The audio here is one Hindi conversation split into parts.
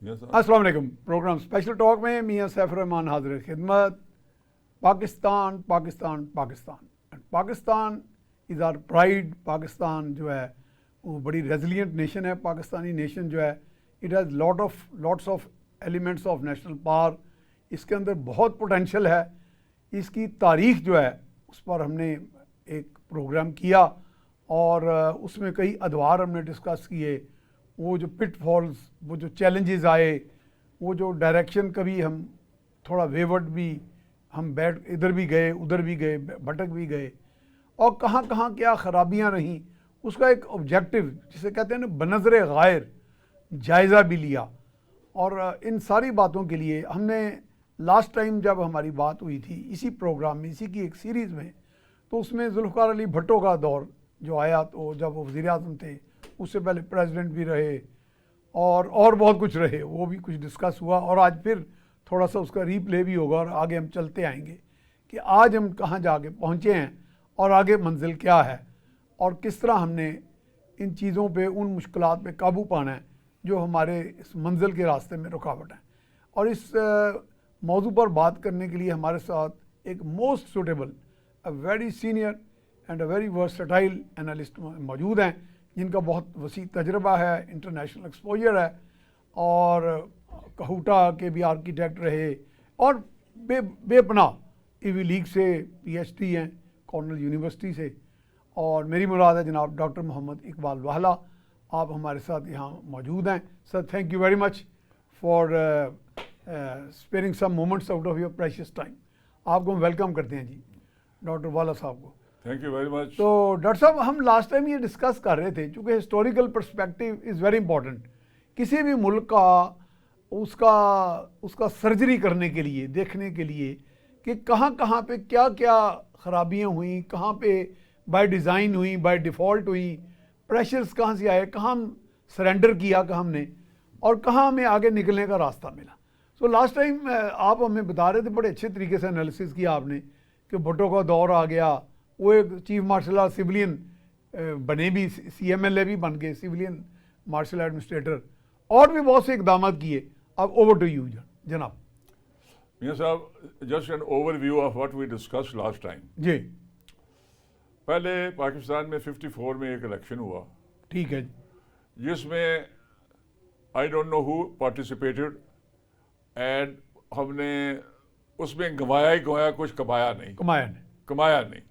अस्सलाम वालेकुम। प्रोग्राम स्पेशल टॉक में मियां सैफुर रहमान हाजिर खिदमत। Pakistan Pakistan Pakistan Pakistan is our pride. Pakistan जो है वो बड़ी रेजिलियंट नेशन है। पाकिस्तानी नेशन जो है it has lots of elements of national power. इसके अंदर बहुत पोटेंशियल है। इसकी तारीख़ जो है उस पर हमने एक प्रोग्राम किया और उसमें कई अदवार हमने डिस्कस किए। वो जो पिटफॉल्स, वो जो चैलेंजेस आए, वो जो डायरेक्शन कभी हम थोड़ा वेवर्ड भी, हम बैठ इधर भी गए उधर भी गए, भटक भी गए, और कहाँ कहाँ क्या ख़राबियाँ रहीं, उसका एक ऑब्जेक्टिव जिसे कहते हैं ना बनज़रे गायर जायज़ा भी लिया। और इन सारी बातों के लिए हमने लास्ट टाइम जब हमारी बात हुई थी इसी प्रोग्राम में, इसी की एक सीरीज़ में, तो उसमें जुल्फ़िकार अली भुट्टो का दौर जो आया, तो जब वो वज़ीर आज़म थे, उससे पहले प्रेसिडेंट भी रहे और बहुत कुछ रहे, वो भी कुछ डिस्कस हुआ। और आज फिर थोड़ा सा उसका रीप्ले भी होगा और आगे हम चलते आएंगे कि आज हम कहाँ जाके पहुँचे हैं और आगे मंजिल क्या है और किस तरह हमने इन चीज़ों पे, उन मुश्किलात पे काबू पाना है जो हमारे इस मंजिल के रास्ते में रुकावट है। और इस मौजू पर बात करने के लिए हमारे साथ एक most suitable, a very senior and a very versatile analyst मौजूद हैं, जिनका बहुत वसी तजर्बा है, इंटरनेशनल एक्सपोजर है, और कहूटा के भी आर्किटेक्ट रहे और बेपनाह ईवी लीग से PhD हैं, कॉर्नल यूनिवर्सिटी से। और मेरी मुराद है जनाब डॉक्टर मोहम्मद इकबाल वाहला। आप हमारे साथ यहाँ मौजूद हैं। Sir, thank you very much for sparing some moments out of your precious time. आपको हम वेलकम करते हैं जी, डॉक्टर वाला साहब को। Thank you very much. तो डॉक्टर साहब, हम लास्ट टाइम ये डिस्कस कर रहे थे, चूँकि historical perspective is very important किसी भी मुल्क का, उसका सर्जरी करने के लिए, देखने के लिए कि कहाँ कहाँ पे क्या क्या ख़राबियाँ हुई, कहाँ पे बाय डिज़ाइन हुई, बाय डिफ़ॉल्ट हुई, प्रेशर्स कहाँ से आए, कहाँ हम सरेंडर किया का हमने, और कहाँ हमें आगे निकलने का रास्ता मिला। सो लास्ट टाइम आप हमें बता रहे थे, बड़े अच्छे तरीके से एनालिसिस किया आपने कि भुट्टो का दौर आ गया, वो एक चीफ मार्शल आर्ट सिविलियन बने भी, CMLA भी बन गए, सिविलियन मार्शल एडमिनिस्ट्रेटर, और भी बहुत से इकदाम किए। अब ओवर टू यू जनाब। मियां साहब, just an overview of what we discussed last time. जी, पहले पाकिस्तान में 54 में एक इलेक्शन हुआ, ठीक है जी, जिसमें I don't know who participated, and हमने उसमें गंवाया ही गंवाया, कुछ कमाया नहीं।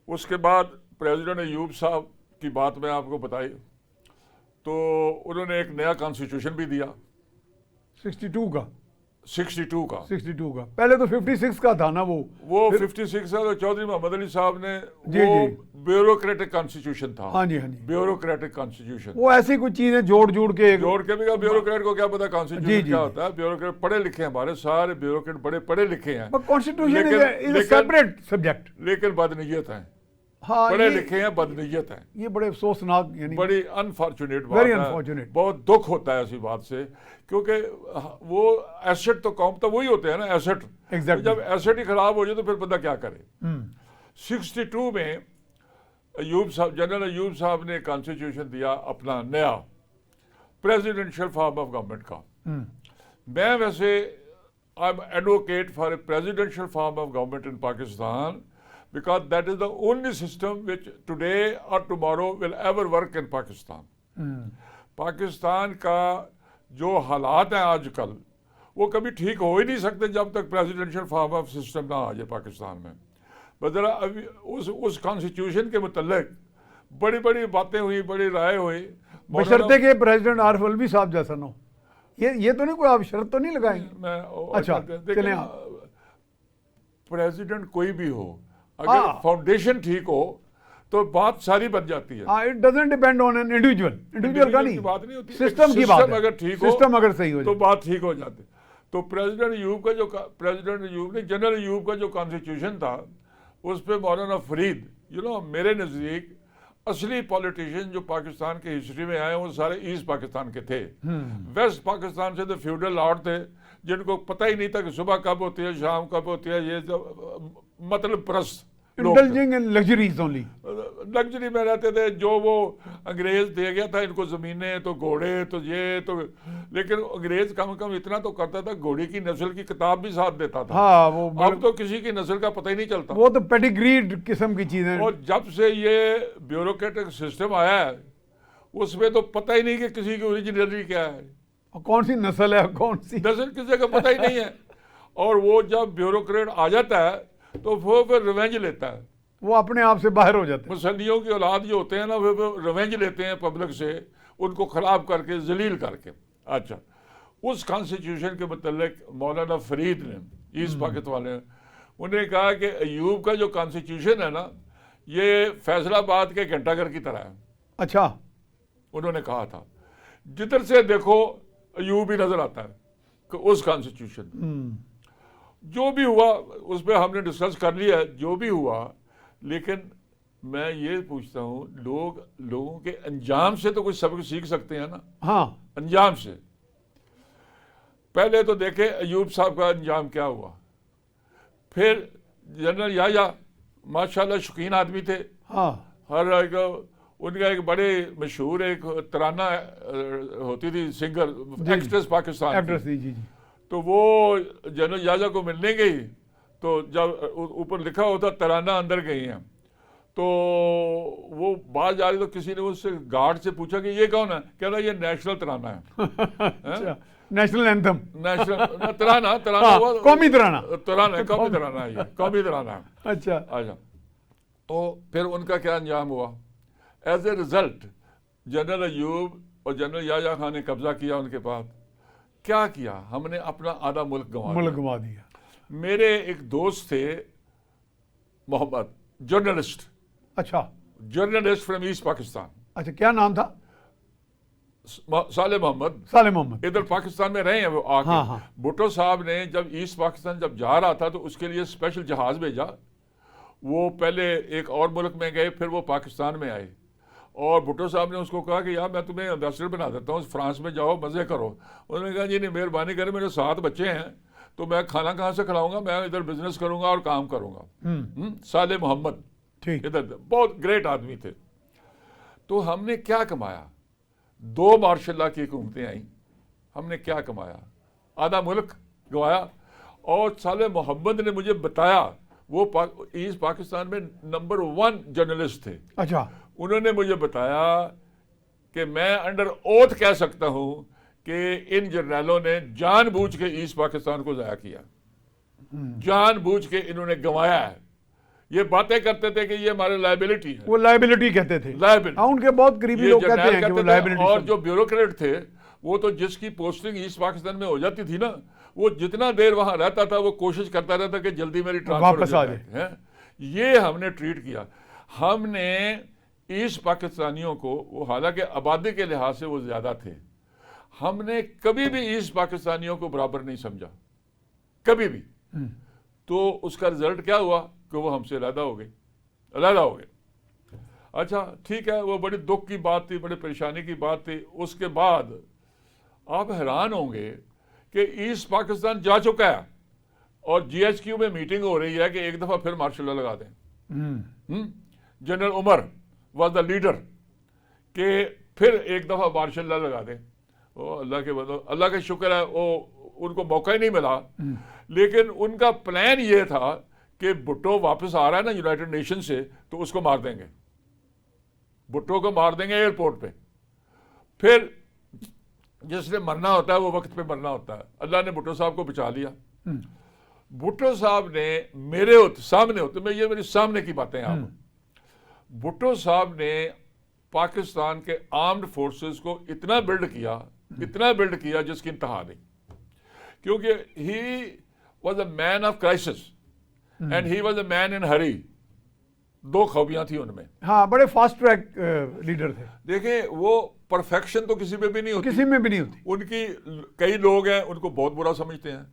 उसके बाद प्रेसिडेंट अयूब साहब की बात मैं आपको बताई, तो उन्होंने एक नया कॉन्स्टिट्यूशन भी दिया 62 का। 62 का। पहले तो 56 का था ना वो 56 है। तो चौधरी मोहम्मद अली साहब ने जी, वो जी, ब्यूरोक्रेटिक कॉन्स्टिट्यूशन था। हाँ जी, हाँ जी, ब्यूरोक्रेटिक कॉन्स्टिट्यूशन, वो ऐसी कुछ चीज़ें जोड़ के भी कहा। ब्यूरोक्रेट को क्या पता कॉन्स्टिट्यूशन क्या होता है? ब्यूरोक्रेट पढ़े लिखे हैं, हमारे सारे ब्यूरोक्रेट बड़े पढ़े लिखे हैं, कॉन्स्टिट्यूशन इज सेपरेट सब्जेक्ट, लेकिन बदनीयत हैं। हाँ, पढ़े लिखे हैं, बदनीयत हैं। ये बड़े अफसोसनाक, यानी बड़ी अनफॉर्चुनेट बात वेरी है। अनफॉर्चुनेट। बहुत दुख होता है ऐसी बात से, क्योंकि वो एसेट तो कौम तो वही होते हैं ना, एसेट। Exactly. जब एसेट ही खराब हो जाए तो फिर बंदा क्या करे। 62 में जनरल अयूब साहब ने कॉन्स्टिट्यूशन दिया अपना नया, प्रेसिडेंशियल फॉर्म ऑफ गवर्नमेंट का। मैं वैसे I am advocate for a presidential form of government in Pakistan, because that is the only system which today or tomorrow will ever work in Pakistan. Pakistan का जो हालात हैं आजकल, वो कभी ठीक हो ही नहीं सकते जब तक प्रेसिडेंशियल फॉर्म ऑफ सिस्टम ना आ जाए पाकिस्तान में। बस जरा अभी उस कॉन्स्टिट्यूशन के मुतल्लिक बड़ी बड़ी बातें हुई, बड़ी राय हुई, बशर्ते के प्रेसिडेंट आरिफ अलवी साहब जैसा ना हो। ये तो नहीं, कोई आप शर्त तो नहीं लगाएंगे? अच्छा, चलें। प्रेसिडेंट कोई भी हो, अगर फाउंडेशन ठीक हो तो बात सारी बन जाती है। It doesn't depend on an individual का नहीं, बात नहीं होती, सिस्टम की बात है। अगर ठीक हो, सिस्टम अगर सही हो तो बात ठीक हो जाती। तो प्रेसिडेंट अयूब ने जनरल अयूब का जो कॉन्स्टिट्यूशन था, उस पर मौलाना फरीद, मेरे नज़दीक असली पॉलिटिशियन जो पाकिस्तान के हिस्ट्री में आए वो सारे ईस्ट पाकिस्तान के थे। वेस्ट पाकिस्तान से तो फ्यूडल लॉर्ड थे, जिनको पता ही नहीं था कि सुबह कब होती है, शाम कब होती है, ये मतलब प्रस्त indulging in luxuries only. Luxury में रहते थे, जो वो अंग्रेज दे गया था इनको ज़मीनें, तो घोड़े, तो ये तो, लेकिन अंग्रेज कम कम इतना तो करता था, घोड़ी की नस्ल की किताब भी साथ देता था। हाँ, वो अब तो किसी की नस्ल का पता ही नहीं चलता। वो तो पेडिग्रीड किस्म की चीजें। और जब से ये ब्यूरोक्रेटिक सिस्टम आया है, उसमें तो पता ही नहीं कि किसी की ओरिजिनलिटी क्या है, कौन सी नस्ल है, कौन सी नस्ल किसी का पता ही नहीं है। और वो जब ब्यूरोक्रेट आ जाता है तो वो फिर रिवेंज लेता है। वो अपने आप से बाहर हो जाते हैं। मुसल्लियों की औलाद जो होते हैं ना, वो रिवेंज लेते हैं पब्लिक से, उनको ख़राब करके, जलील करके। अच्छा, उस कॉन्स्टिट्यूशन के मतलब मौलाना फरीद ने, ईस्ट पाकिस्तान वाले ने, उन्हें कहा कि अयूब का जो कॉन्स्टिट्यूशन है ना, ये फैसलाबाद के घंटाघर की तरह है। अच्छा, उन्होंने कहा था जिधर से देखो अयूब ही नजर आता है कि उस कॉन्स्टिट्यूशन। जो भी हुआ उस पर हमने डिस्कस कर लिया, जो भी हुआ। लेकिन मैं ये पूछता हूँ, लोगों के अंजाम से तो कुछ सबक सीख सकते हैं ना। हाँ, अंजाम से। पहले तो देखे अयूब साहब का अंजाम क्या हुआ। फिर जनरल याया माशाल्लाह शौकीन आदमी थे। हाँ, हर एक उनका एक बड़े मशहूर एक तराना होती थी, सिंगर, एक्ट्रेस पाकिस्तान एक्ट्रेस की। जी। तो वो जनरल याजा को मिलने गई, तो जब ऊपर लिखा होता तराना अंदर गई हैं, तो वो बाहर जा रही, तो किसी ने उससे गार्ड से पूछा कि ये कौन है। कह रहा ये नेशनल तराना है। अच्छा, नेशनल एंथम, नेशनल तराना हाँ, कौमी तराना, कौमी तराना है, ये कौमी तराना है। अच्छा, तो फिर उनका क्या अंजाम हुआ। As a result general Ayub और जनरल याया खान ने कब्जा किया उनके पास। क्या किया, हमने अपना आधा मुल्क गंवा दिया। मेरे एक दोस्त थे मोहम्मद, जर्नलिस्ट। अच्छा, जर्नलिस्ट फ्रॉम ईस्ट पाकिस्तान। अच्छा, क्या नाम था? साले मोहम्मद। साले मोहम्मद इधर पाकिस्तान में रहे हैं वो आके। हाँ, हाँ। भुट्टो साहब ने जब ईस्ट पाकिस्तान जब जा रहा था तो उसके लिए स्पेशल जहाज भेजा। वो पहले एक और मुल्क में गए, फिर वो पाकिस्तान में आए, और भुट्टो साहब ने उसको कहा कि यार मैं तुम्हें एम्बेसडर बना देता हूँ, फ्रांस में जाओ, मज़े करो। उन्होंने कहा जी नहीं, मेहरबानी करें, मेरे 7 बच्चे हैं, तो मैं खाना कहाँ से खिलाऊंगा, मैं इधर बिजनेस करूंगा और काम करूंगा। साले मोहम्मद इधर बहुत ग्रेट आदमी थे। तो हमने क्या कमाया, 2 मार्शल लॉ की हुकूमतें आई, हमने क्या कमाया, आधा मुल्क गवाया। और साले मोहम्मद ने मुझे बताया, वो ईस्ट पाकिस्तान में नंबर 1 जर्नलिस्ट थे। अच्छा, उन्होंने मुझे बताया कि मैं अंडर ओथ कह सकता हूं कि इन जर्नलों ने जानबूझ के ईस्ट पाकिस्तान को ज़ाया किया, जानबूझ के इन्होंने गंवाया है। ये बातें करते थे कि ये हमारे लायबिलिटी है, वो लायबिलिटी कहते थे। लायबिलिटी, उनके बहुत करीबी लोग कहते हैं कि वो लायबिलिटी। और जो ब्यूरोक्रेट थे वो तो जिसकी पोस्टिंग ईस्ट पाकिस्तान में हो जाती थी ना, वो जितना देर वहां रहता था वो कोशिश करता रहता कि जल्दी मेरी ट्रांसफर वापस आ जाए। ये हमने ट्रीट किया। हमने ईस्ट पाकिस्तानियों को, वो हालांकि आबादी के लिहाज से वो ज्यादा थे, हमने कभी भी ईस्ट पाकिस्तानियों को बराबर नहीं समझा, कभी भी। तो उसका रिजल्ट क्या हुआ कि वो हमसे अलहदा हो गए। अच्छा ठीक है, वो बड़ी दुख की बात थी, बड़ी परेशानी की बात थी। उसके बाद आप हैरान होंगे कि ईस्ट पाकिस्तान जा चुका है और GHQ में मीटिंग हो रही है कि एक दफा फिर मार्शल लॉ लगा दें। General Umar was the leader कि फिर एक दफा मार्शल लॉ लगा दें। वो अल्लाह के शुक्र है, वो उनको मौका ही नहीं मिला। लेकिन उनका प्लान ये था कि भुट्टो वापस आ रहा है ना यूनाइटेड नेशन से, तो उसको मार देंगे, भुट्टो को मार देंगे एयरपोर्ट पे। फिर जिसने मरना होता है वो वक्त पे मरना होता है। अल्लाह ने भुट्टो साहब को बचा लिया। भुट्टो साहब ने मेरे सामने होते, मैं ये मेरे सामने की बातें आप, भुट्टो साहब ने पाकिस्तान के आर्म्ड फोर्सेस को इतना बिल्ड किया जिसकी इंतहा नहीं, क्योंकि he was a man of crisis and he was a man in hurry. 2 खूबियां थी उनमें। हाँ, बड़े फास्ट ट्रैक लीडर थे। देखें, वो परफेक्शन तो किसी में भी नहीं होती, किसी में भी नहीं होती। उनकी कई लोग हैं उनको बहुत बुरा समझते हैं,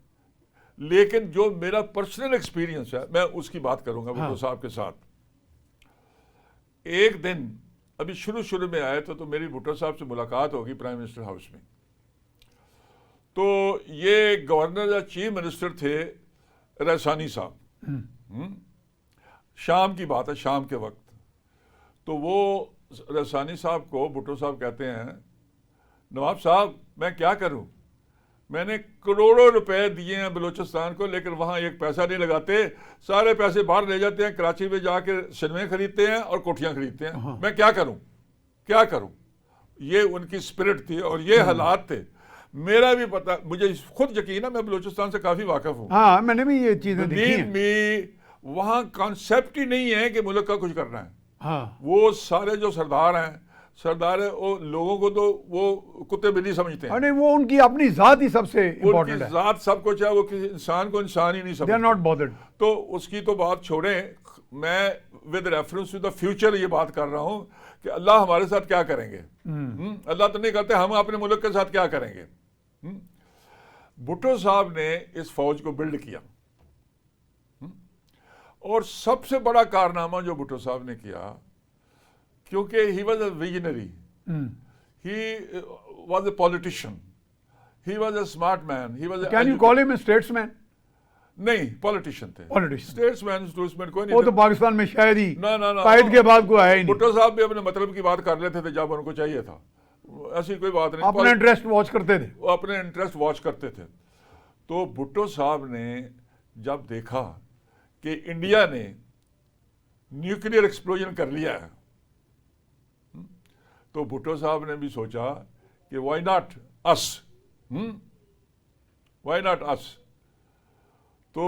लेकिन जो मेरा पर्सनल एक्सपीरियंस है मैं उसकी बात करूंगा भुट्टो साहब के साथ। एक दिन अभी शुरू में आए तो मेरी भुट्टो साहब से मुलाकात होगी प्राइम मिनिस्टर हाउस में। तो ये गवर्नर या चीफ मिनिस्टर थे रैसानी साहब, शाम की बात है, शाम के वक्त, तो वो रसानी साहब को भुट्टो साहब कहते हैं, नवाब साहब मैं क्या करूं, मैंने करोड़ों रुपए दिए हैं बलूचिस्तान को, लेकिन वहाँ एक पैसा नहीं लगाते, सारे पैसे बाहर ले जाते हैं, कराची में जाके सिनेमे खरीदते हैं और कोठियाँ खरीदते हैं, मैं क्या करूं, क्या करूं। ये उनकी स्पिरिट थी और ये हालात थे। मेरा भी पता, मुझे खुद यकीन है, मैं बलूचिस्तान से काफ़ी वाकिफ हूँ। हाँ, मैंने भी ये चीज़ें देखी हैं। वहाँ कॉन्सेप्ट ही नहीं है कि मुल्क का कुछ करना है। हाँ, वो सारे जो सरदार हैं, सरदार है, वो लोगों को तो वो कुत्ते बिल्ली समझते हैं। अरे वो उनकी अपनी जात ही सबसे इम्पोर्टेंट है। जात सब कुछ है, वो किसी इंसान को इंसान ही नहीं दे आर समझते। Not bothered. तो उसकी तो बात छोड़ें, मैं with reference to the future ये बात कर रहा हूँ कि अल्लाह हमारे साथ क्या करेंगे। अल्लाह तो नहीं करते, हम अपने मुल्क के साथ क्या करेंगे। भुट्टो साहब ने इस फौज को बिल्ड किया, और सबसे बड़ा कारनामा जो भुट्टो साहब ने किया, क्योंकि he was a visionary, he was a politician, he was a smart man, he was can you call him statesman? नहीं, पॉलिटिशियन थे। पॉलिटिशियन, स्टेट्समैन स्टूट्समैन कोई नहीं वो थे। तो पाकिस्तान में शायद ही ना ना ना, कायद के बाद कोई आया ही नहीं। भुट्टो साहब भी अपने मतलब की बात कर लेते थे जब उनको चाहिए था, ऐसी कोई बात नहीं। अपना इंटरेस्ट वॉच करते थे। वो अपने इंटरेस्ट वॉच करते थे। तो भुट्टो साहब ने जब देखा कि इंडिया ने न्यूक्लियर एक्सप्लोजन कर लिया है, तो भुट्टो साहब ने भी सोचा कि why not us, why not us. तो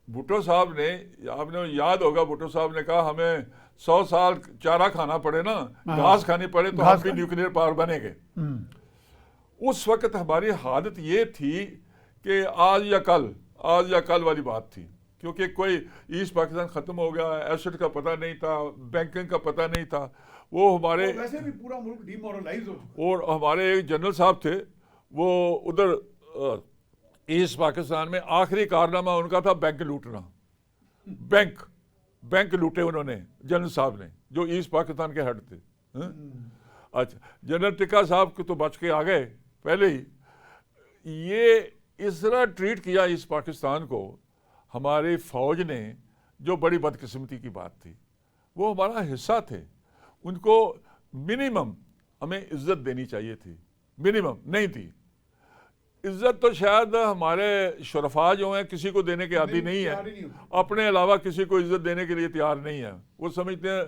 भुट्टो साहब ने, आपने याद होगा, भुट्टो साहब ने कहा हमें 100 साल चारा खाना पड़े ना, घास खानी पड़े, तो हम भी न्यूक्लियर पावर बनेंगे। उस वक्त हमारी हालत ये थी कि आज या कल वाली बात थी, क्योंकि कोई ईस्ट पाकिस्तान ख़त्म हो गया, एसेट का पता नहीं था, बैंकिंग का पता नहीं था। वो हमारे वैसे भी पूरा मुल्क डिमोरलाइज हो चुका। और हमारे एक जनरल साहब थे, वो उधर ईस्ट पाकिस्तान में आखिरी कारनामा उनका था बैंक लूटना। बैंक लूटे उन्होंने, जनरल साहब ने, जो ईस्ट पाकिस्तान के हेड थे। अच्छा, जनरल टिक्का साहब को तो बच के आ गए पहले ही। ये इस तरह ट्रीट किया ईस्ट पाकिस्तान को हमारी फौज ने, जो बड़ी बदकिस्मती की बात थी। वो हमारा हिस्सा थे, उनको मिनिमम हमें इज्जत देनी चाहिए थी, मिनिमम नहीं थी। इज्जत तो शायद हमारे शुरफा जो हैं किसी को देने के आदी नहीं है, अपने अलावा किसी को इज्जत देने के लिए तैयार नहीं है। वो समझते हैं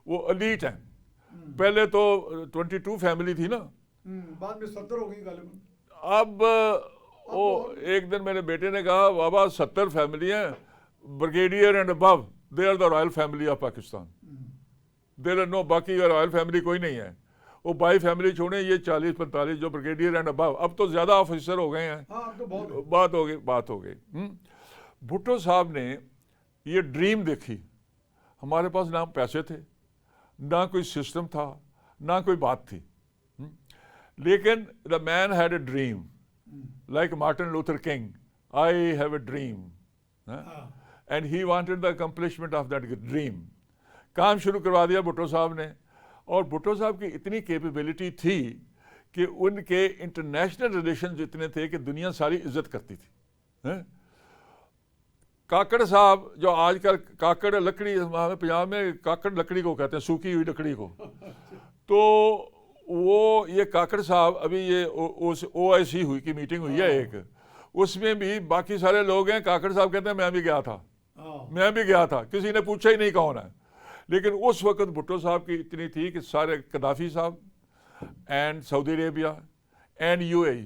वो अलीट हैं। पहले तो 22 फैमिली थी ना, बाद में 70 हो गई गालिबन। अब वो एक दिन मेरे बेटे ने कहा, बाबा 70 फैमिली हैं, brigadier and above they are the royal family of Pakistan, there are no, बाकी रॉयल फैमिली कोई नहीं है। वो बाई फैमिली छोड़े, ये 40-45 जो ब्रिगेडियर एंड अबव, अब तो ज़्यादा ऑफिसर हो गए हैं। तो बात हो गई। भुट्टो साहब ने ये ड्रीम देखी। हमारे पास ना पैसे थे, ना कोई सिस्टम था, ना कोई बात थी, लेकिन the man had a dream, like Martin Luther king, I have a dream, and he wanted the accomplishment of that dream. काम शुरू करवा दिया भुट्टो साहब ने। और भुट्टो साहब की इतनी कैपेबिलिटी थी कि उनके इंटरनेशनल रिलेशंस इतने थे कि दुनिया सारी इज्जत करती थी। काकड़ साहब, जो आजकल काकड़ लकड़ी, हमारे पंजाब में काकड़ लकड़ी को कहते हैं, सूखी हुई लकड़ी को, तो वो ये काकड़ साहब, अभी ये OIC हुई की मीटिंग हुई है एक, उसमें भी बाकी सारे लोग हैं। काकड़ साहब कहते हैं मैं भी गया था, किसी ने पूछा ही नहीं कौन है। लेकिन उस वक्त भुट्टो साहब की इतनी थी कि सारे कदाफी साहब and Saudi Arabia and UAE,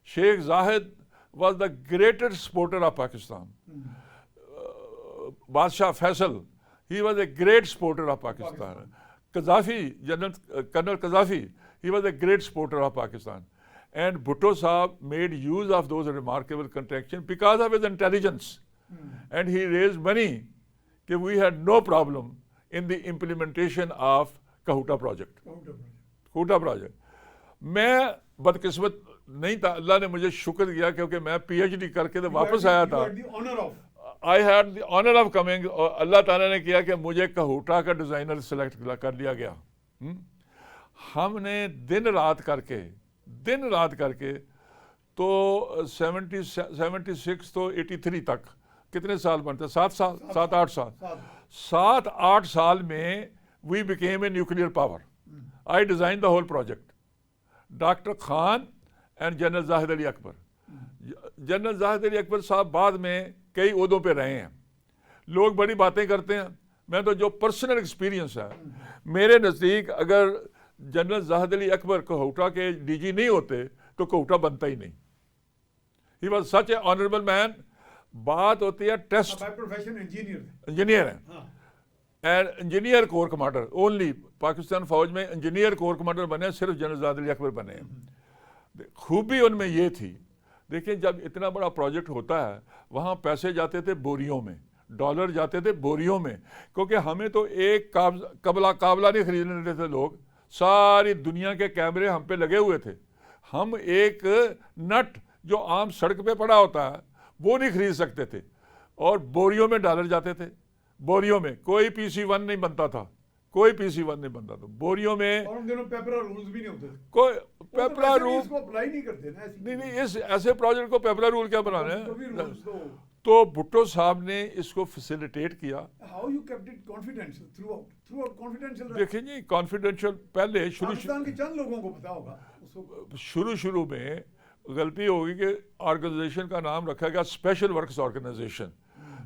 Sheikh Zayed was the greatest supporter of Pakistan. Badshah Faisal, he was a great supporter of Pakistan. Qaddafi, Colonel Qaddafi, he was a great supporter of Pakistan. And Bhutto Sahab made use of those remarkable contractions because of his intelligence. And he raised money. We had no problem in the implementation of Kahuta project. Kahuta project. मैं बदकिस्मत नहीं था, अल्लाह ने मुझे शुक्र दिया क्योंकि मैं PhD करके तो वापस आया था। I had the honour of coming, और अल्लाह ताला ने किया कि मुझे कहूटा का डिज़ाइनर सेलेक्ट कर लिया गया। हमने दिन रात करके तो 76 तो 83 तक कितने साल बनते हैं? 7 साल, 7-8 साल। साथ 7-8 साल में we became a nuclear power. I design the whole project. Doctor Khan and general Zahid Ali Akbar. General Zahid Ali Akbar साहब बाद में कई ओहदों पे रहे हैं। लोग बड़ी बातें करते हैं, मैं तो जो पर्सनल एक्सपीरियंस है मेरे नज़दीक, अगर जनरल जाहिद अली अकबर कोहूटा के डीजी नहीं होते तो कोहूटा बनता ही नहीं। He was such a honourable man. बात होती है test, by profession engineer engineer हैं हाँ and engineer corps commander only. Pakistan फौज में इंजीनियर कोर कमांडर बने सिर्फ जनरल जाहिद अली अकबर बने हैं। खूबी उनमें ये थी, देखिए जब इतना बड़ा प्रोजेक्ट होता है वहाँ पैसे जाते थे बोरियों में, डॉलर जाते थे बोरियों में, क्योंकि हमें तो एक काबला नहीं खरीदने देते थे लोग। सारी दुनिया के कैमरे हम पे लगे हुए थे। हम एक नट जो आम सड़क पे पड़ा होता है वो नहीं खरीद सकते थे, और बोरियों में डॉलर जाते थे। बोरियों में कोई PC-1 नहीं बनता था, कोई PC-1 नहीं बनता था बोरियों में। और उन दिनों पेपरा रूल्स भी नहीं होते थे। कोई वो तो पेपरा वैसे भी रूल इसको अप्लाई नहीं करते ना ऐसी नहीं, इस ऐसे प्रोजेक्ट को पेपरा रूल क्या बनाने तो भी हैं? रूल्स तो भुट्टो साहब ने इसको फैसिलिटेट किया। How you kept it confidential through out confidential देखिए जी, कॉन्फिडेंशियल पहले पाकिस्तान के चंद लोगों को पता होगा उसको। शुरू में गलती होगी कि ऑर्गेनाइजेशन का नाम रखा गया स्पेशल वर्क्स ऑर्गेनाइजेशन।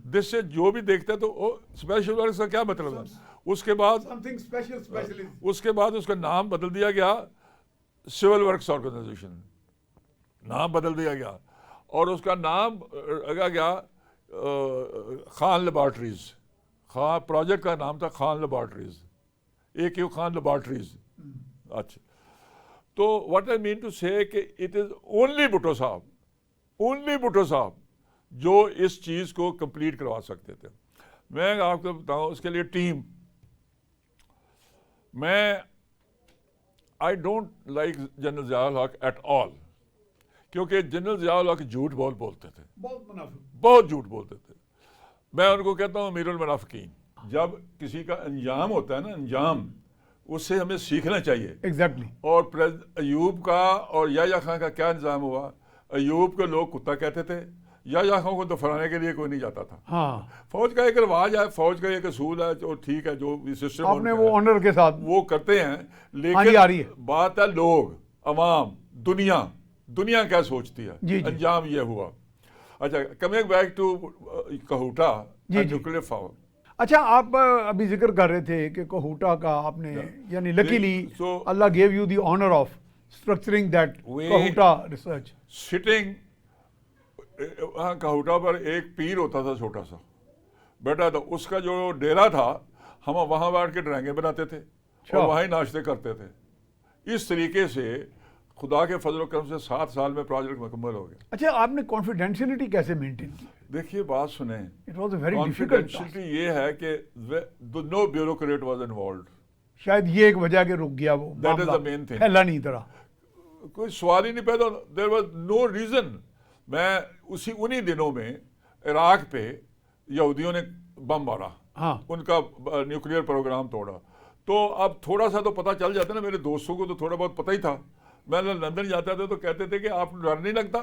जिससे जो भी देखता है तो स्पेशल वर्क्स का क्या मतलब है। उसके बाद समथिंग स्पेशल उसके बाद उसका नाम बदल दिया गया सिविल वर्क्स ऑर्गेनाइजेशन, नाम बदल दिया गया, और उसका नाम रखा गया खान लेबॉर्ट्रीज। खान प्रोजेक्ट का नाम था Khan laboratories, AQ Khan laboratories. अच्छा, तो व्हाट आई मीन टू से कि इट इज ओनली भुट्टो साहब जो इस चीज़ को कंप्लीट करवा सकते थे। मैं आपको बताऊं उसके लिए टीम, मैं I don't like general Ziaul हक एट ऑल, क्योंकि जनरल ज़ियाउल हक झूठ बहुत बोलते थे, बहुत झूठ बोलते थे। मैं उनको कहता हूँ अमीरुल मुनाफिकीन। जब किसी का अंजाम होता है ना, अंजाम, उससे हमें सीखना चाहिए। एग्जैक्टली और अयूब का और याह्या खान का क्या इंतजाम हुआ? अयूब के लोग कुत्ता कहते थे, याह्या खान को दफनाने के लिए कोई नहीं जाता था। हाँ, फौज का एक रिवाज है, फौज का एक असूल है, जो ठीक है, जो भी सिस्टम आपने वो ऑनर के साथ वो करते हैं। आ रही है। लेकिन बात है लोग, अवाम, दुनिया क्या सोचती है। जी, जी। अंजाम ये हुआ। अच्छा, coming back to Kahuta nuclear power. अच्छा, आप अभी जिक्र कर रहे थे कि कोहूटा का आपने यानी लकीली अल्लाह gave you the honour of structuring that Kahuta research. Sitting हाँ, कोहूटा पर एक पीर होता था छोटा सा बैठा था, उसका जो डेरा था हम वहाँ बैठ के ड्राइंगें बनाते थे और वहाँ ही नाश्ते करते थे। इस तरीके से खुदा के फजल करम से 7 साल में प्रोजेक्ट मुकम्मल हो गया। अच्छा, आपने कॉन्फिडेंशियलिटी कैसे मेंटेन की? देखिए बात सुने, it was a very difficult task. Confidentiality ये है कि नो ब्यूरोक्रेट वाज इन्वॉल्व्ड। शायद ये एक वजह के रुक गया वो That is मामला, the main thing. फैला नहीं तरह। कोई सवाल ही नहीं पैदा, देयर वाज नो रीजन। मैं उन्हीं दिनों में इराक पे यहूदियों ने बम मारा, हाँ, उनका न्यूक्लियर प्रोग्राम तोड़ा। तो अब थोड़ा सा तो पता चल जाता ना, मेरे दोस्तों को तो थोड़ा बहुत पता ही था। मैं लंदन जाता था तो कहते थे कि आपको डर नहीं लगता,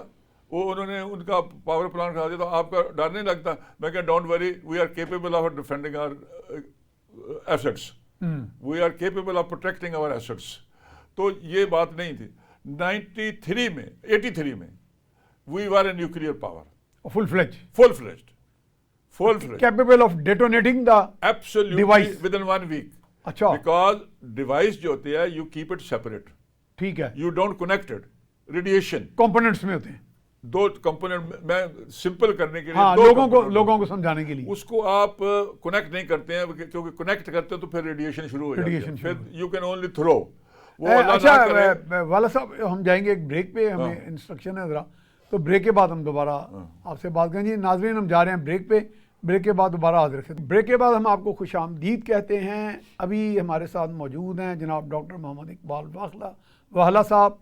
वो उन्होंने उनका पावर प्लांट खा दिया तो आपका डर नहीं लगता? मैं कह don't worry, we are capable of defending our assets, we are capable of protecting our assets. तो ये बात नहीं थी। 83 में we were a nuclear power, full fledged capable of detonating the absolutely device within 1 week. अच्छा, बिकॉज डिवाइस जो होती है यू कीप इट सेपरेट, ठीक है, you don't connect it. Radiation components में होते हैं। 2 कंपोनेंट, मैं सिंपल करने के लिए हाँ, 2 लोगों को समझाने के लिए उसको आप कनेक्ट नहीं करते हैं, क्योंकि कनेक्ट करते हो तो फिर रेडिएशन शुरू हो जाती है, Radiation फिर शुरू। You can only throw. वो अच्छा वाला साहब, हम जाएंगे एक ब्रेक पे, हमें इंस्ट्रक्शन है ज़रा, तो ब्रेक के बाद हम दोबारा आपसे बात करेंगे। नाजरीन, हम जा रहे हैं ब्रेक पे, ब्रेक के बाद दोबारा हाजिर रखें। ब्रेक के बाद हम आपको खुशामदीद कहते हैं। अभी हमारे साथ मौजूद हैं जनाब डॉक्टर मोहम्मद इकबाल वाहला साहब।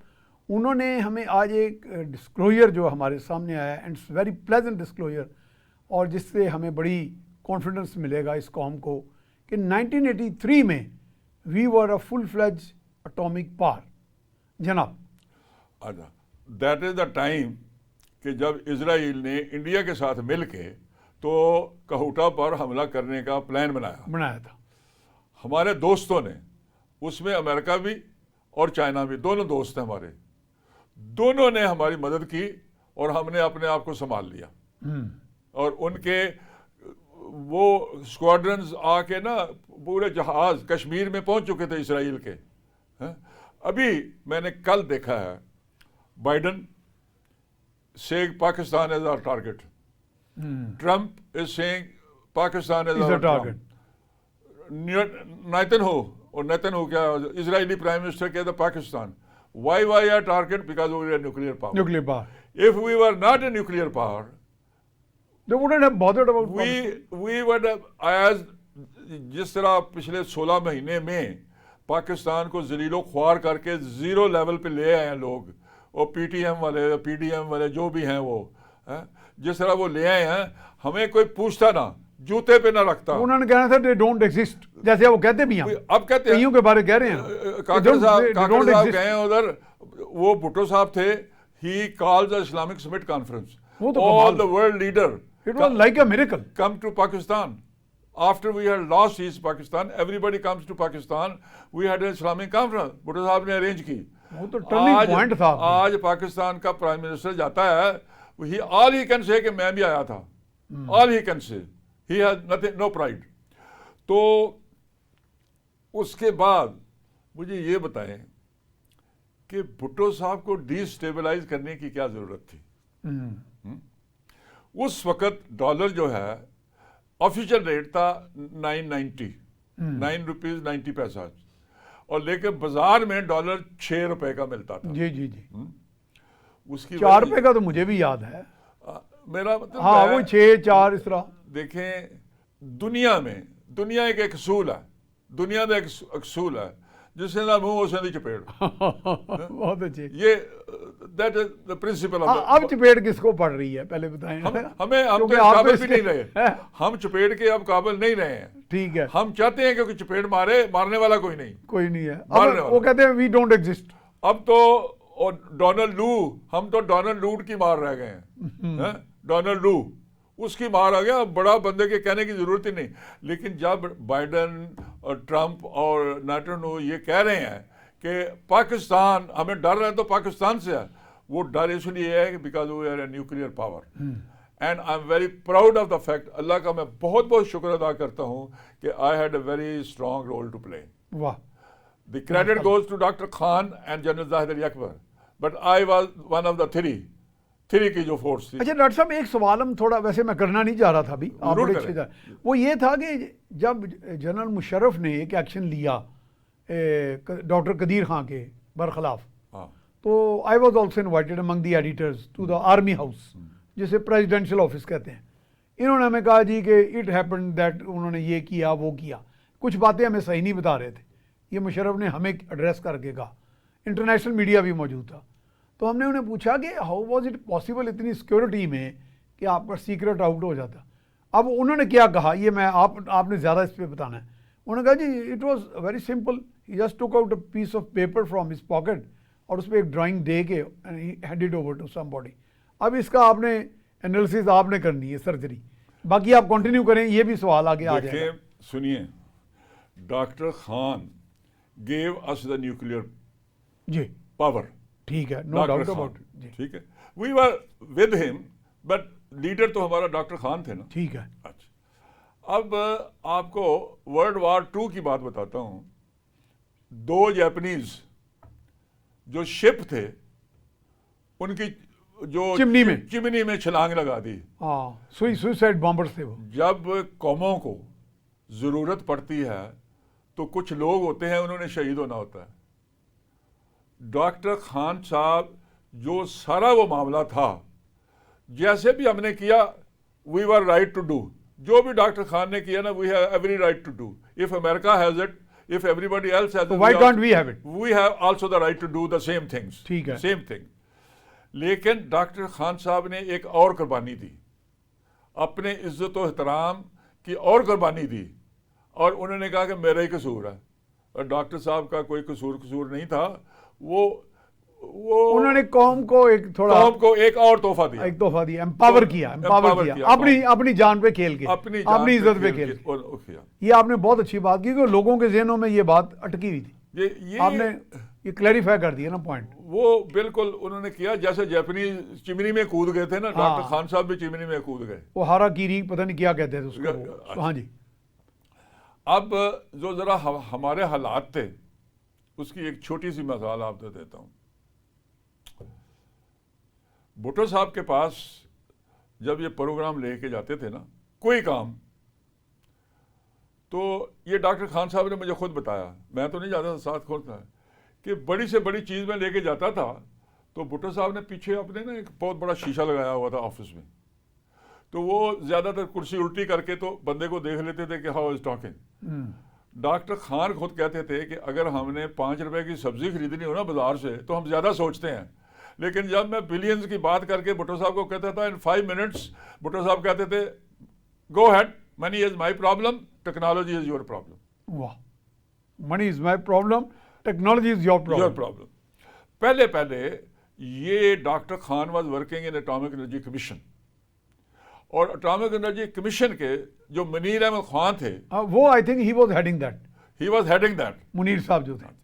उन्होंने हमें आज एक डिस्क्लोजर जो हमारे सामने आया है, and it's very pleasant disclosure, और जिससे हमें बड़ी कॉन्फिडेंस मिलेगा इस कौम को कि 1983 में we were a full fledge atomic power. जनाब, दैट इज द टाइम कि जब इजराइल ने इंडिया के साथ मिल के तो कहूटा पर हमला करने का प्लान बनाया था। हमारे दोस्तों ने, उसमें अमेरिका भी और चाइना भी, दोनों दोस्त हैं हमारे, दोनों ने हमारी मदद की और हमने अपने आप को संभाल लिया। और उनके वो स्क्वाड्रन्स आके ना पूरे जहाज कश्मीर में पहुंच चुके थे इसराइल के। अभी मैंने कल देखा है बाइडन से Pakistan is our target, Trump is saying Pakistan is our target, Netanyahu क्या इजरायली प्राइम मिनिस्टर कहता Pakistan, why our target? Because we are a nuclear power. Nuclear power. If we were not a nuclear power, they wouldn't have bothered about we would have, as जिस तरह पिछले 16 महीने में पाकिस्तान को जलीलो ख्वार करके जीरो लेवल पे ले आए हैं लोग, और पीटीएम वाले, पीडीएम वाले जो भी हैं वो, जिस तरह वो ले आए हैं, हमें कोई पूछता ना, जूते पे ना रखता। उन्होंने कहना था they don't exist, जैसे वो कहते भी हैं, अब कहते हैं, कईयों के बारे कह रहे हैं। काकर साहब गए उधर, वो भुट्टो साहब थे, he called the Islamic Summit Conference, all the world leader, it was like a miracle, come to Pakistan. After we had lost East Pakistan, everybody comes to Pakistan. We had an Islamic conference, Bhutto sahab ने अरेंज की। वो तो टर्निंग पॉइंट था। आज पाकिस्तान का प्राइम मिनिस्टर जाता है, all he can say कि मैं भी आया था, all he can say, he has nothing, no pride। तो उसके बाद मुझे ये बताएं कि भुट्टो साहब को डिस्टेबलाइज करने की क्या जरूरत थी? उस वक्त डॉलर जो है ऑफिशियल रेट था 990, 9 रुपीज 90 पैसा, और लेकिन बाजार में डॉलर 6 रुपए का मिलता था। जी जी जी। उसकी 4 रुपए का तो मुझे भी याद है। मेरा मतलब हाँ, वो 6 4 इस तरह। देखें, दुनिया एक असूल है, दुनिया में एक असूल है, जिससे ना मुंह उसे नहीं चपेड़। बहुत अच्छे। ये that is the principle of. अब चपेड़ किसको पड़ रही है पहले बताएं। हम तो काबिल भी नहीं रहे, हम चपेड़ के अब काबिल नहीं रहे हैं। ठीक है, हम चाहते हैं क्योंकि चपेड़ मारने वाला कोई नहीं है। अब वो कहते हैं वी डोंट एग्जिस्ट। अब तो डोनाल्ड लू, हम तो डोनाल्ड लूट की मार रह गए हैं। डोनाल्ड लू उसकी मार आ गया, बड़ा बंदे के कहने की जरूरत ही नहीं। लेकिन जब बाइडन और ट्रंप और नेतन्याहू ये कह रहे हैं कि पाकिस्तान, हमें डर है तो पाकिस्तान से है, वो डर इसलिए है कि because we are a nuclear power. And I am very proud of the fact, अल्लाह का मैं बहुत बहुत शुक्र अदा करता हूँ कि I had a very strong role to play. वाह। The credit goes to doctor Khan and general Zahid Ali Akbar, but I was one of the three की जो फोर्स थी। अच्छा डॉक्टर साहब, एक सवाल हम थोड़ा, वैसे मैं करना नहीं चाह रहा था अभी, आप बड़े अच्छे था, वो ये था कि जब जनरल मुशर्रफ ने एक एक्शन लिया डॉक्टर कदीर खान के बरखिलाफ, तो I was also invited among the editors to the army house, जिसे प्रेसिडेंशियल ऑफिस कहते हैं। इन्होंने हमें कहा जी कि इट हैपेंड दैट, उन्होंने ये किया वो किया, कुछ बातें हमें सही नहीं बता रहे थे। ये मुशर्रफ ने हमें एड्रेस करके कहा, इंटरनेशनल मीडिया भी मौजूद था। तो हमने उन्हें पूछा कि हाउ वाज इट पॉसिबल इतनी सिक्योरिटी में कि आपका सीक्रेट आउट हो जाता। अब उन्होंने क्या कहा, ये मैं आपने ज़्यादा इस पर बताना है। उन्होंने कहा जी it was very simple, he just took out a piece of paper from his pocket और उस पर एक ड्राइंग दे के हैंडेड ओवर टू समबॉडी। अब इसका आपने एनालिसिस आपने करनी है, सर्जरी, बाकी आप कंटिन्यू करें, ये भी सवाल आगे आ जाएगा। सुनिए, doctor Khan gave us the nuclear जी पावर, ठीक है, नो डाउट अबाउट इट, ठीक है, we were with him, but leader तो हमारा डॉक्टर खान थे ना। ठीक है। अच्छा, अब आपको वर्ल्ड वार 2 की बात बताता हूं। 2 जापानीज जो शिप थे, उनकी जो चिमनी में छलांग लगा दी। हाँ, सुसाइड बॉम्बर्स थे वो। जब कौमों को जरूरत पड़ती है तो कुछ लोग होते हैं, उन्होंने शहीद होना होता है। डॉक्टर खान साहब, जो सारा वो मामला था, जैसे भी हमने किया, we were right to do. जो भी डॉक्टर खान ने किया ना, we have every right to do. If America has it, if everybody else has it, why can't we have it? We have also the right to do the same things. ठीक है, सेम थिंग। लेकिन डॉक्टर खान साहब ने एक और कुर्बानी दी, अपने इज्जत और एहतराम की और कुर्बानी दी, और उन्होंने कहा कि मेरा ही कसूर है। और डॉक्टर साहब का कोई कसूर नहीं था। वो वो उन्होंने कौम को एक थोड़ा कौम को एक और तोहफा दिया, एक तोहफा दिया, एम्पावर किया, अपनी जान पे खेल के, अपनी इज्जत पे खेल के। और किया। ये आपने बहुत अच्छी बात की कि लोगों के जहनों में ये बात अटकी हुई थी, ये आपने ये क्लैरिफाई कर दिया ना पॉइंट। वो बिल्कुल उन्होंने किया जैसे जापानीज चिमनी में कूद गए थे ना, हाँ। डॉक्टर खान साहब भी चिमनी में कूद गए। वो हारा कीरी पता नहीं क्या कहते थे उसको अच्छा। हाँ जी। अब जो जरा हमारे हालात थे उसकी एक छोटी सी मिसाल आपको देता हूँ। भुट्टो साहब के पास जब ये प्रोग्राम लेके जाते थे ना कोई काम, तो ये डॉक्टर खान साहब ने मुझे खुद बताया, मैं तो नहीं जाता था, साथ खोलता है कि बड़ी से बड़ी चीज़ में लेके जाता था तो भुट्टो साहब ने पीछे अपने ना एक बहुत बड़ा शीशा लगाया हुआ था ऑफिस में, तो वो ज़्यादातर कुर्सी उल्टी करके तो बंदे को देख लेते थे कि how is talking. Doctor Khan खुद कहते थे कि अगर हमने 5 रुपए की सब्जी खरीदनी हो ना बाजार से तो हम ज़्यादा सोचते हैं, लेकिन जब मैं बिलियंस की बात करके भुट्टो साहब को कहता था इन 5 मिनट्स, भुट्टो साहब कहते थे go ahead, money is my problem, technology is your problem. वाह, money is my problem, technology is your problem. पहले पहले ये doctor Khan was working in atomic energy commission, और एटॉमिक एनर्जी कमीशन के जो मुनीर अहमद खान थे वो I think he was heading that, Munir साहब जो थे।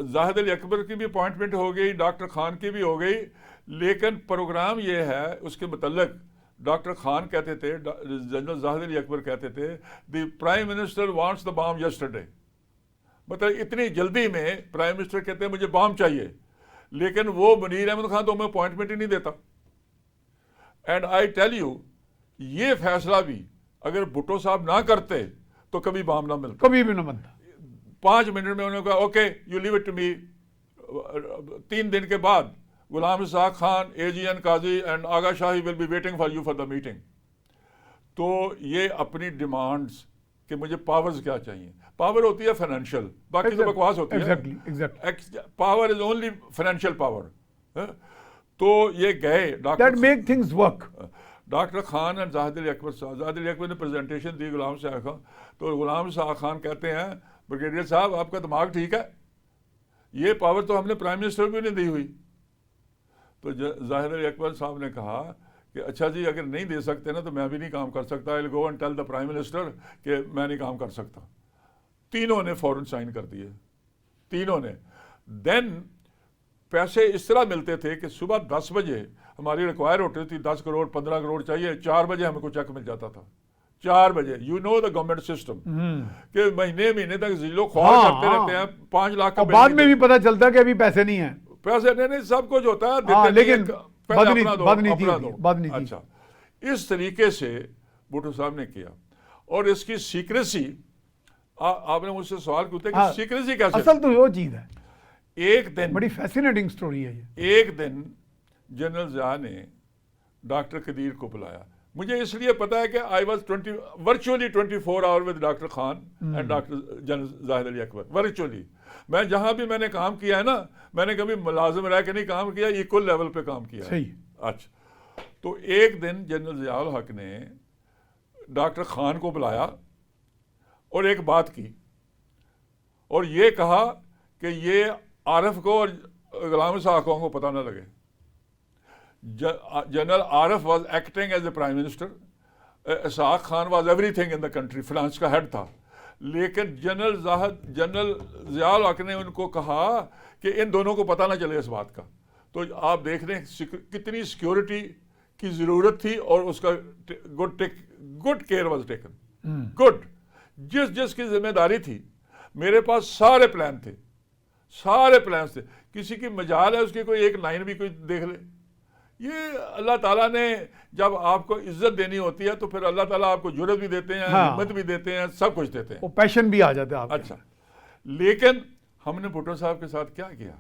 जाहिद अली अकबर की भी अपॉइंटमेंट हो गई, डॉक्टर खान की भी हो गई, लेकिन प्रोग्राम ये है उसके मतलब डॉक्टर खान कहते थे, जनरल जाहिद अली अकबर कहते थे the prime minister wants the bomb yesterday, मतलब इतनी जल्दी में प्राइम मिनिस्टर कहते हैं मुझे बॉम्ब चाहिए, लेकिन वो मुनीर अहमद खान तो हमें अपॉइंटमेंट ही नहीं देता। एंड आई टेल यू, ये फैसला भी अगर भुट्टो साहब ना करते तो कभी बॉम्ब ना मिलता, कभी भी ना बनता। 5 मिनट में उन्होंने कहा okay you leave it to me. 3 दिन के बाद Ghulam Ishaq Khan, AGN Kazi and Agha Shahi will be waiting for you for the meeting. तो ये अपनी डिमांड्स कि मुझे पावर्स क्या चाहिए, पावर होती है फाइनेंशियल, बाकी तो बकवास होती है। Power is only financial power. तो ये गए डॉक्टर खान एंड जाहिद अली अकबर साहब, जाहिद अली अकबर ने प्रेजेंटेशन दी गुलाम शाह खान, तो गुलाम शाह खान कहते हैं ब्रिगेडियर साहब आपका दिमाग ठीक है, ये पावर तो हमने प्राइम मिनिस्टर भी नहीं दी हुई। तो जाहिद अली अकबर साहब ने कहा कि अच्छा जी अगर नहीं दे सकते ना तो मैं भी नहीं काम कर सकता, I will go and tell the prime minister कि मैं नहीं काम कर सकता। तीनों ने फौरन साइन कर दिए, तीनों ने। देन पैसे इस तरह मिलते थे कि सुबह 10 बजे हमारी रिक्वायर होती थी 10 करोड़ 15 करोड़ चाहिए, 4 बजे हमको चेक मिल जाता था। 4 बजे, you know the government system कि महीने तक जिलो ख्वार करते रहते हैं, 5 लाख का बाद में भी पता चलता है कि अभी पैसे नहीं है, पैसे नहीं सब कुछ होता है, लेकिन बदनीति। अच्छा, इस तरीके से भुट्टो साहब ने किया, और इसकी सीक्रेसी आपने मुझसे सवाल पूछा कि सीक्रेसी कैसे, असल तो वो चीज है। एक दिन बड़ी फैसिनेटिंग स्टोरी है ये। एक दिन जनरल ज़िया ने डॉक्टर कदीर को बुलाया, मुझे इसलिए पता है कि I was virtually 24 hour with doctor Khan and doctor general Zahid Ali Akbar, virtually. मैं जहां भी मैंने काम किया है ना, मैंने कभी मुलाजिम रह के नहीं काम किया, इक्वल लेवल पे काम किया है। अच्छा, तो एक दिन जनरल ज़ियाउल हक ने डॉक्टर खान को बुलाया और एक बात की, और ये कहा कि ये आरफ को और गुलाम शाह खान को पता ना लगे। General Arif was acting as a prime minister, Ishaq Khan was everything in the country, France का हेड था, लेकिन जनरल ज़ियाउल हक ने उनको कहा कि इन दोनों को पता ना चले इस बात का। तो आप देख रहे हैं कितनी सिक्योरिटी की ज़रूरत थी, और उसका good care was taken, good. जिसकी जिम्मेदारी थी, मेरे पास सारे प्लान थे, किसी की मजाल है उसकी कोई एक लाइन भी कोई देख ले। ये अल्लाह ताला ने जब आपको इज्जत देनी होती है तो फिर अल्लाह ताला आपको जुर्रत भी देते हैं, हिम्मत भी देते हैं, सब कुछ देते हैं, वो पैशन भी आ जाता है। अच्छा, लेकिन हमने भुट्टो साहब के साथ क्या किया,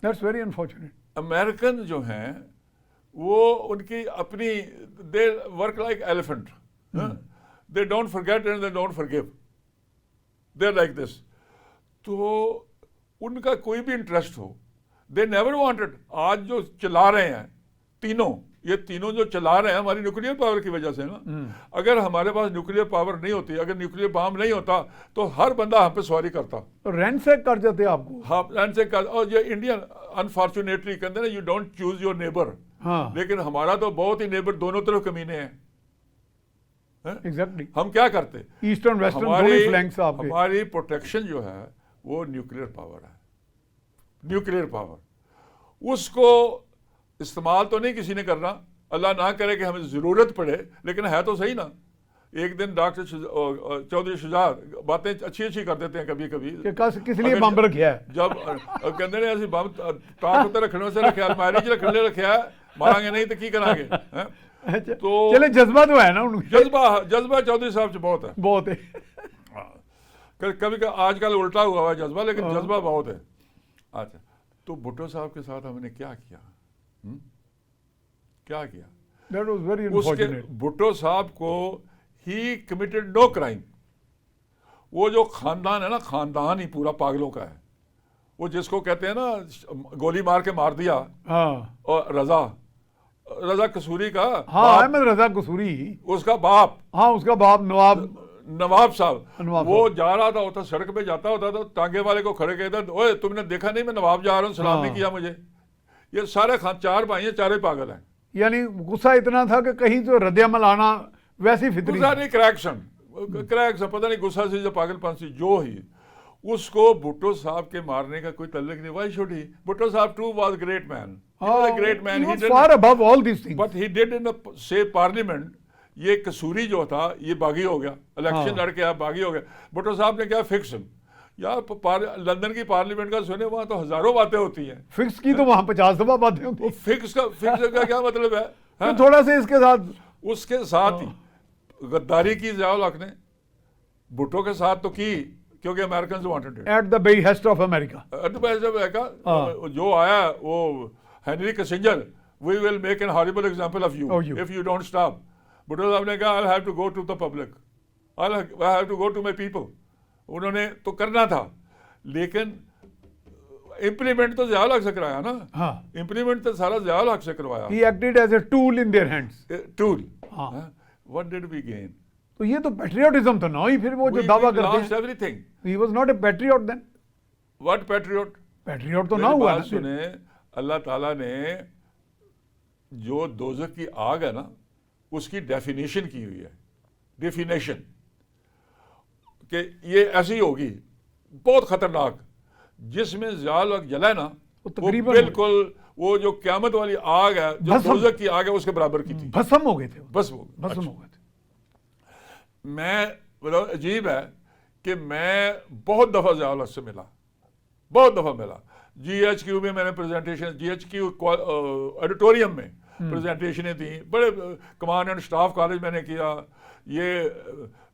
दैट्स वेरी अनफॉर्चुनेट। अमेरिकन जो हैं वो उनकी अपनी, they work like elephant, they don't forget and they don't forgive, they like this. तो उनका कोई भी इंटरेस्ट हो, दे नेवर वांटेड, आज जो चला रहे हैं ये तीनों जो चला रहे हैं हमारी न्यूक्लियर पावर की वजह से ना। अगर हमारे पास न्यूक्लियर पावर नहीं होती, अगर न्यूक्लियर बम नहीं होता, तो हर बंदा हम पे सवारी करता। तो रैंड से कर जाते आपको। हाँ, रैंड से कर। और ये इंडियन अनफॉर्चुनेटली कहते हैं ना, you don't choose your neighbour. हाँ, लेकिन हमारा तो बहुत ही नेबर दोनों तरफ कमीने हैं। एग्जैक्टली। हम क्या करते, ईस्टर्न वेस्टर्न दोनों फ्लैंक्स आपके। हमारी प्रोटेक्शन जो है वो न्यूक्लियर पावर है। न्यूक्लियर पावर उसको इस्तेमाल तो नहीं किसी ने करना, अल्लाह ना करे कि हमें ज़रूरत पड़े, लेकिन है तो सही ना। एक दिन डॉक्टर चौधरी शुजात बातें अच्छी कर देते हैं कभी कभी कि किस लिए बम रखा है। जब कहते हैं ऐसे बम ताक उत्ते रखने से रखा, अलमारी च रखने रखा है, मारांगे नहीं तो की करांगे। अच्छा, तो चले जज्बा तो है ना उनका। जज्बा चौधरी साहब से बहुत है, बहुत है। कभी आजकल उल्टा हुआ है जज्बा, लेकिन जज्बा बहुत है। अच्छा, तो भुट्टो साहब के साथ हमने क्या किया, क्या किया? That was very उसके unfortunate. भुट्टो साहब को ही कमिटेड नो क्राइम। वो जो खानदान है ना, खानदान ही पूरा पागलों का है। वो जिसको कहते हैं ना गोली मार के मार दिया, हाँ, और रजा कसूरी का हाँ, अहमद रजा कसूरी, उसका बाप, हाँ, उसका बाप नवाब साहब, नवाब वो जा रहा था, होता सड़क पे जाता होता तो टांगे वाले को खड़े कहता, ओए तुमने देखा नहीं मैं नवाब जा रहा हूँ, सलाम नहीं किया मुझे। ये सारे चार भाई हैं, चारे पागल हैं। यानी गुस्सा इतना था कि कहीं तो रद्द-ए-अमल आना वैसी फितरी। गुस्सा नहीं, क्रैक्शन पता नहीं, गुस्सा से जो पागलपन से जो ही उसको भुट्टो साहब के मारने का कोई तल्लुक नहीं। Why should he? Bhutto sahab too was great man, great man, he was far above all these things. But he did in से पार्लियामेंट। ये कसूरी जो था ये बागी हो गया, इलेक्शन लड़ के आप बागी हो गया। भुट्टो साहब ने क्या फिक्स यार, लंदन की पार्लियामेंट का सुने, वहां तो हजारों बातें होती हैं। फिक्स की तो वहां 50 दफा बातें होती। फिक्स का क्या मतलब है? तो थोड़ा सा इसके साथ, उसके साथ ही गद्दारी की ज़ियाउल हक ने भुट्टो के साथ तो की, क्योंकि American wanted it at the behest of America. At the behest of America. जो आया वो Henry Kissinger, we will make an horrible example of you if you don't stop. Bhutto sahab ने कहा I have to go to the public, I have to go to my people. उन्होंने तो करना था, लेकिन इंप्लीमेंट तो ज़ियाउल हक से कराया ना। हाँ, इंप्लीमेंट तो सारा ज़ियाउल हक से करवाया। he acted as a tool in their hands. Tool. हाँ। What did we gain? तो ये तो पेट्रियोटिज्म तो ना ही, फिर वो जो दावा करते lost हैं। everything. He was not a patriot then. What patriot? Patriot तो ना मेरी हुआ बात ना फिर। सुने, अल्लाह ताला ने जो दोज़ख की आग है ना, उसकी डेफिनेशन की हुई है। डेफिनेशन कि ये ऐसी होगी, बहुत खतरनाक, जिसमें ज़ियाउल हक जला है ना, वो तकरीबन बिल्कुल वो जो क़यामत वाली आग है, जो भस्म। दोज़ख की आग है, उसके बराबर की थी। भस्म हो गए थे वो। बस वो भस्म हो गए थे। मैं मतलब अजीब है कि मैं बहुत दफ़ा ज़ियाउल हक से मिला, बहुत दफ़ा मिला। GHQ में मैंने प्रेजेंटेशन, GHQ ऑडिटोरियम में प्रेजेंटेशनें दी, बड़े कमांड एंड स्टाफ कॉलेज मैंने किया। ये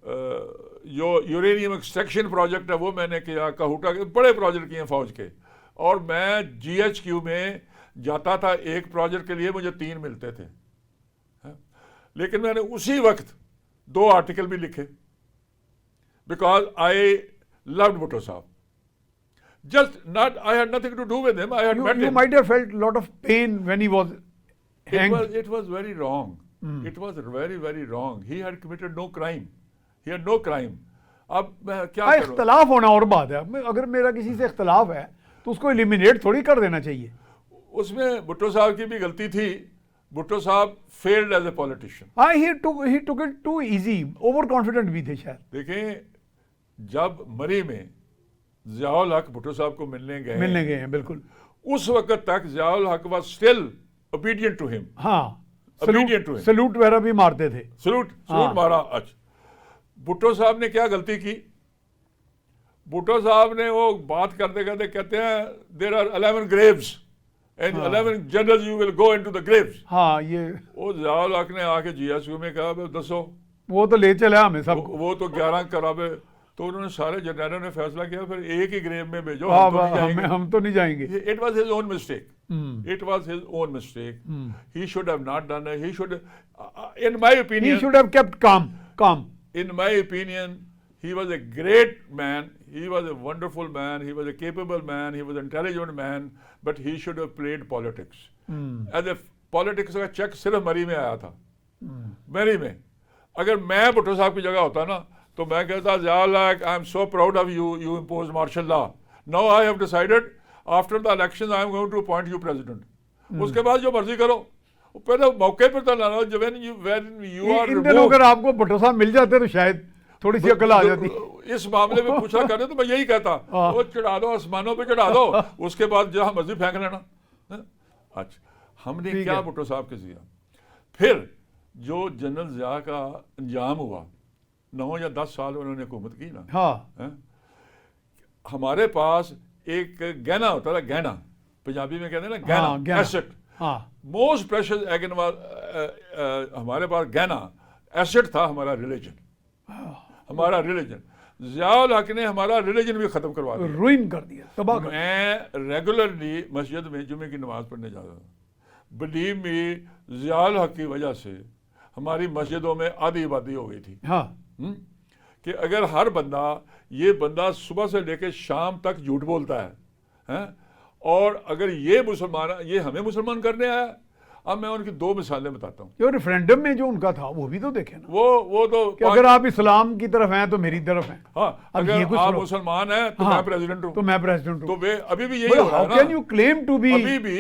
जो यूरेनियम एक्सट्रैक्शन प्रोजेक्ट है वो मैंने किया, कहूटा के बड़े प्रोजेक्ट किए फौज के। और मैं GHQ में जाता था, एक प्रोजेक्ट के लिए मुझे 3 मिलते थे। लेकिन मैंने उसी वक्त 2 आर्टिकल भी लिखे, बिकॉज आई लव्ड भुट्टो साहब। Just not, I had nothing to do with him. I had met You him. might have felt a lot of pain when he was hanged. It was very wrong. It was very, very wrong. He had committed no crime. He had no crime. अब मैं क्या हाँ, करूं? इख्तलाफ होना और बात है। अगर मेरा किसी से इख्तलाफ है तो उसको एलिमिनेट थोड़ी कर देना चाहिए। उसमें भुट्टो साहब की भी गलती थी। भुट्टो साहब फेल्ड एज ए पॉलिटिशियन। हाँ, he took it too easy, over confident भी थे शायद। देखें, जब मरी में ज़ियाउल हक भुट्टो साहब को मिलने गए हैं, बिल्कुल। उस वक्त तक Ziaul Haq was still obedient to him. हाँ, Obedient to him. सलूट वगैरह भी मारते थे। सलूट हाँ। मारा। अच्छा, भुट्टो साहब ने क्या गलती की? भुट्टो साहब ने वो बात करते करते कहते हैं there are 11 graves and 11 generals you will go into the graves. हाँ, ये वो ज़ियाउल हक ने आके GHQ में कहा, दसो वो तो ले चला हमें सबको। वो तो 11 करावे। तो उन्होंने सारे जनरलों ने फैसला किया फिर एक ही ग्रेव में भेजो, वाह, हम तो नहीं जाएंगे। हम तो नहीं जाएंगे। It was his own mistake. It was his own mistake. He should have not done it. He should, in my He opinion, should have kept calm. in my opinion, he was a great man. He was a wonderful man. He was a capable man. He was an intelligent man. But he should have played politics. Politics का चेक सिर्फ मरी में आया था, मरी में। अगर मैं भुट्टो साहब की जगह होता ना तो मैं कहता like I am so proud of you, you impose martial law, now I have decided after the election I am going to appoint you president. उसके बाद जो मर्जी करो, पहले मौके पर तो लाना। जब यू आर इन दिनों अगर आपको भुट्टो साहब मिल जाते तो शायद थोड़ी सी अकल आ जाती। इस मामले में पूछा करते तो मैं यही कहता, वो चढ़ा दो, आसमानों पे चढ़ा दो, उसके बाद जहां मर्जी फेंक लेना। अच्छा, हमने क्या भुट्टो साहब के दिया। फिर जो जनरल ज़िया का अंजाम हुआ, 9 या 10 साल उन्होंने हुकूमत की ना। हाँ। हमारे पास एक गहना होता था, गहना पंजाबी में कहते हैं ना, गहना, एसेट। मोस्ट प्रेशियस हमारे पास गहना एसेट था, हमारा रिलीजन। हमारा रिलीजन, ज़ियाउल हक ने हमारा रिलीजन भी खत्म करवा दिया, रूइन कर दिया, तबाह कर। मैं रेगुलरली मस्जिद में जुमे की नमाज पढ़ने जाता था। बिलीव मी, ज़ियाउल हक की वजह से हमारी मस्जिदों में आधी आबादी हो गई थी। हाँ। कि अगर हर बंदा, ये बंदा सुबह से लेकर शाम तक झूठ बोलता है, और अगर ये मुसलमान, ये हमें मुसलमान करने आया। अब मैं उनकी 2 मिसालें बताता हूँ। जो रेफरेंडम में जो उनका था वो भी तो देखे ना, वो तो कि अगर आप इस्लाम की तरफ हैं तो मेरी तरफ हैं। हाँ, अगर आप मुसलमान हैं तो मैं प्रेसिडेंट हूँ, तो मैं प्रेसिडेंट हूँ। तो वे अभी भी यही हो रहा है ना। How can you claim to be, अभी भी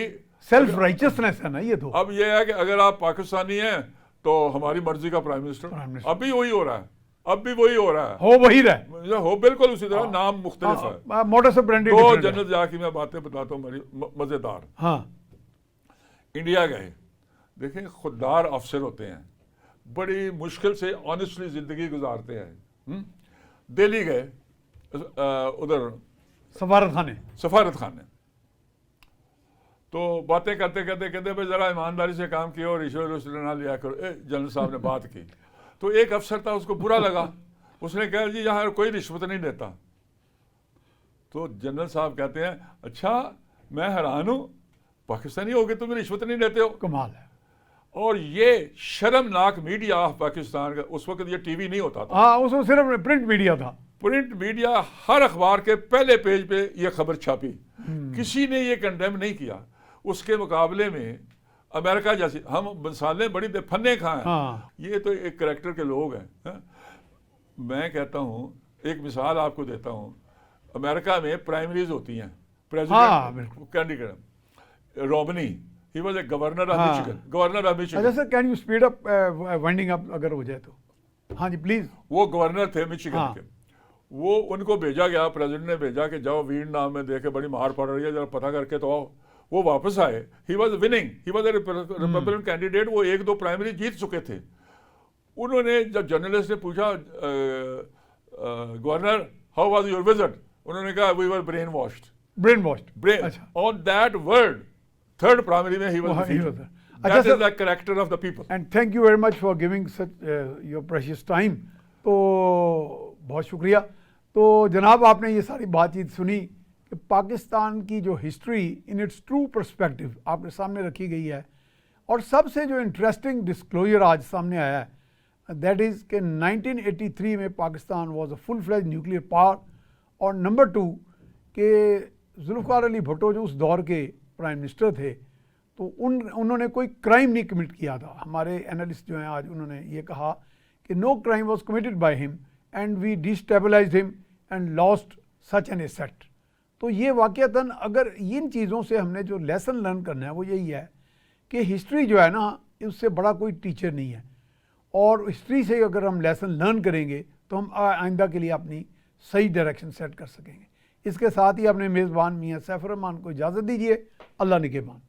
सेल्फ राइचियसनेस है ना ये तो। अब ये है कि अगर आप पाकिस्तानी हैं तो हमारी मर्जी का प्राइम मिनिस्टर, अभी वही हो रहा है, अब भी वही हो रहा है, हो वही रहा हो बिल्कुल उसी तरह, नाम मुख्तलिफ है। Modus operandi. तो जनरल ज़िया की मैं बातें बताता हूँ मजेदार। हाँ। इंडिया गए, देखें खुददार अफसर होते हैं, बड़ी मुश्किल से ऑनेस्टली जिंदगी गुजारते हैं। दिल्ली गए, उधर सफारत खाने, तो बातें करते करते कहते भाई जरा ईमानदारी से काम किया और रिश्वत ना लिया करो। जनरल साहब ने बात की तो एक अफसर था, उसको बुरा लगा, उसने कहा जी यहाँ कोई रिश्वत नहीं देता। तो जनरल साहब कहते हैं अच्छा मैं हैरान हूँ, पाकिस्तानी हो गए तुम रिश्वत नहीं देते हो, कमाल है। और ये शर्मनाक मीडिया ऑफ पाकिस्तान का, उस वक्त ये टीवी नहीं होता था। हाँ, उसमें सिर्फ प्रिंट मीडिया था। प्रिंट मीडिया, हर अखबार के पहले पेज पे ये खबर छापी, किसी ने ये कंडेम नहीं किया। उसके मुकाबले में अमेरिका जैसी, हम मिसालें बड़ी फन्ने खाएं। हाँ। ये तो एक करेक्टर के लोग हैं। मैं कहता हूँ, एक मिसाल आपको देता हूँ, अमेरिका में प्राइमरीज होती हैं, president candidate, Romney, he was a governor of Michigan, governor of Michigan. अच्छा sir, can you speed up, winding up अगर हो जाए तो। हाँ जी प्लीज। वो गवर्नर थे मिशिगन हाँ। के, वो उनको भेजा गया, प्रेसिडेंट ने भेजा कि जाओ वियतनाम में देखे बड़ी मार पड़ रही है, जरा पता करके तो आओ। वो वापस आए, he was winning, he was a Republican candidate, वो 1-2 प्राइमरी जीत चुके थे। उन्होंने जब जर्नलिस्ट ने पूछा governor how was your visit, उन्होंने कहा we were brainwashed on that word, 3rd primary में he was defeated. That is the character of the people. And thank you very much for giving such your precious time. तो बहुत शुक्रिया। तो जनाब आपने ये सारी बातचीत सुनी कि पाकिस्तान की जो history in its true perspective आपके सामने रखी गई है, और सबसे जो इंटरेस्टिंग डिस्क्लोजर आज सामने आया है दैट इज़ कि 1983 में Pakistan was a full fledge nuclear power, और नंबर 2 कि जुल्फ़िकार अली भुट्टो जो उस दौर के प्राइम मिनिस्टर थे, तो उन्होंने कोई क्राइम नहीं कमिट किया था। हमारे एनालिस्ट जो हैं आज उन्होंने ये कहा कि no crime was committed by him and we destabilised him and lost such an asset. तो ये वाक़तन अगर इन चीज़ों से हमने जो लेसन लर्न करना है वो यही है कि हिस्ट्री जो है ना, उससे बड़ा कोई टीचर नहीं है, और हिस्ट्री से अगर हम लेसन लर्न करेंगे तो हम आइंदा के लिए अपनी सही डायरेक्शन सेट कर सकेंगे। इसके साथ ही अपने मेज़बान मियाँ सैफ रहमान को इजाज़त दीजिए। अल्लाह निगहबान।